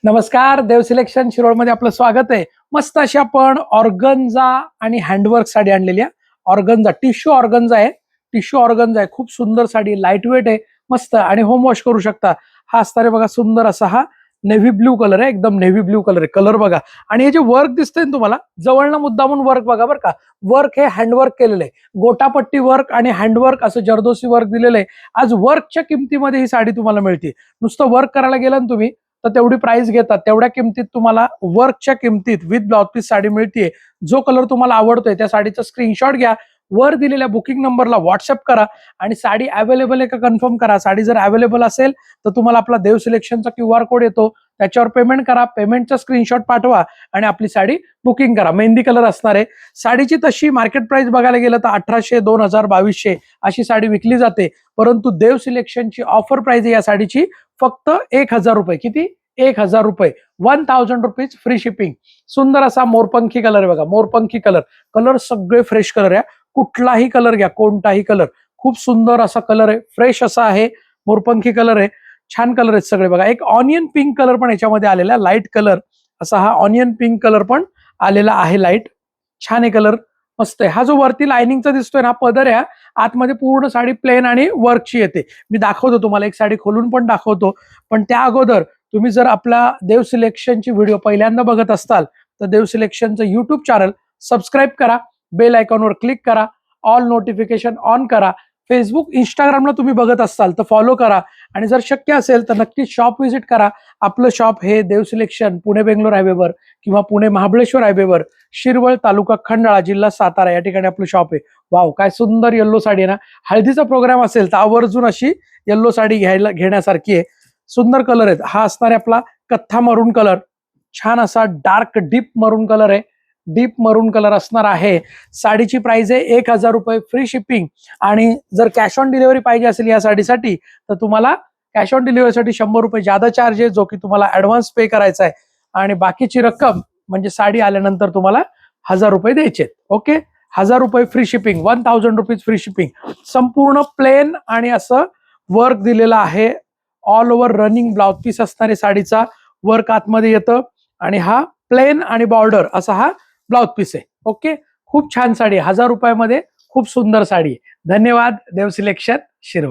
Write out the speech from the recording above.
नमस्कार, देव सिलेक्शन शिरोळमध्ये आपलं स्वागत आहे. मस्त अशी आपण ऑर्गन्झा आणि हँडवर्क साडी आणलेली आहे. ऑर्गन्झा टिश्यू ऑर्गन्झा आहे. टिश्यू ऑर्गन्झा आहे. खूप सुंदर साडी, लाईट वेट आहे, मस्त आणि होम वॉश करू शकता. हा असणारे बघा सुंदर असा हा नेव्ही ब्ल्यू कलर आहे. एकदम नेव्ही ब्ल्यू कलर आहे. कलर बघा आणि हे जे वर्क दिसतंय ना तुम्हाला जवळनं मुद्दामून वर्क बघा बरं का. वर्क हे हँडवर्क केलेलं आहे. गोटापट्टी वर्क आणि हँडवर्क असं जरदोसी वर्क दिलेलं आहे. आज वर्कच्या किमतीमध्ये ही साडी तुम्हाला मिळते. नुसतं वर्क करायला गेलं ना तुम्ही तर तेवढी प्राइस घेतात. तेवढ्या किमतीत तुम्हाला वर्कच्या किमतीत विथ ब्लाउज पीस साडी मिळते. जो कलर तुम्हाला आवडतोय त्या साडीचा स्क्रीनशॉट घ्या, वर दिलेल्या बुकिंग नंबरला व्हॉट्सअप करा आणि साडी अवेलेबल आहे का कन्फर्म करा. साडी जर अवेलेबल असेल तर तुम्हाला आपला देव सिलेक्शनचा QR कोड येतो, त्याच्यावर पेमेंट करा. पेमेंटचा स्क्रीनशॉट पाठवा आणि आपली साडी बुकिंग करा. मेहंदी कलर असणार आहे. साडीची तशी मार्केट प्राइस बघायला गेलं तर 1800, 2000, 2200 अशी साडी विकली जाते. परंतु देव सिलेक्शनची ऑफर प्राइस आहे या साडीची फक्त 1000 रुपये. किती? 1000 रुपये. 1000 रुपीज फ्री शिपिंग. सुंदर असा मोरपंखी कलर आहे बघा. मोरपंखी कलर. कलर सगळे फ्रेश कलर आहे. कुठलाही कलर घ्या, कोणताही कलर. खूप सुंदर असा कलर आहे. फ्रेश असा आहे. मोरपंखी कलर आहे. छान कलर आहेत सगळे बघा. एक ऑनियन पिंक कलर पण याच्यामध्ये आलेला, लाईट कलर असा हा ऑनियन पिंक कलर पण आलेला आहे. लाईट छान आहे कलर, मस्त आहे. हा जो वरती लाइनिंगचा दिसतोय ना पदर आहे, आतमध्ये पूर्ण साडी प्लेन आणि वर्कची येते. मी दाखवतो तुम्हाला, एक साडी खोलून पण दाखवतो. पण त्या अगोदर तुम्ही जर आपला देव सिलेक्शनची व्हिडिओ पहिल्यांदा बघत असताल तर देव सिलेक्शनचं युट्यूब चॅनल सबस्क्राईब करा, बेल आयकॉनवर क्लिक करा, ऑल नोटिफिकेशन ऑन करा. फेसबुक, इंस्टाग्रामला तुम्ही बघत असाल तर फॉलो करा आणि जर शक्य असेल तर नक्की शॉप व्हिजिट करा. आपलं शॉप हे देव सिलेक्शन पुणे बेंगलोर हायवेवर किंवा पुणे महाबळेश्वर हायवेवर, शिरवळ तालुका खंडाळा जिल्हा सातारा या ठिकाणी आपलं शॉप आहे. वाव, काय सुंदर येल्लो साडी आहे ना. हळदीचा प्रोग्राम असेल तर आवर्जून अशी येल्लो साडी घेण्यासारखी आहे. सुंदर कलर आहेत. हा असणारे आपला कथ्था मरून कलर, छान असा डार्क डीप मरून कलर आहे. डीप मरून कलर असणार आहे. साडीची प्राइस आहे 1000 रुपये फ्री शिपिंग. आणि जर कॅश ऑन डिलिव्हरी पाहिजे असेल या साडीसाठी तर तुम्हाला कॅश ऑन डिलिव्हरीसाठी 100 रुपये जादा चार्ज आहे, जो की तुम्हाला ऍडव्हान्स पे करायचा आहे आणि बाकीची रक्कम म्हणजे साडी आल्यानंतर तुम्हाला 1000 रुपये द्यायचे. ओके, 1000 रुपये free shipping, 1000 rupees free shipping. संपूर्ण प्लेन आणि असं वर्क दिलेलं आहे. All over running blouse piece असणारे साडीचा वर्क आतमध्ये येतं आणि हा प्लेन आणि बॉर्डर असा हा ब्लाउज पीस आहे. ओके, खूप छान साडी, 1000 रुपयामध्ये खूप सुंदर साडी आहे. धन्यवाद. देव सिलेक्शन शिरवळ.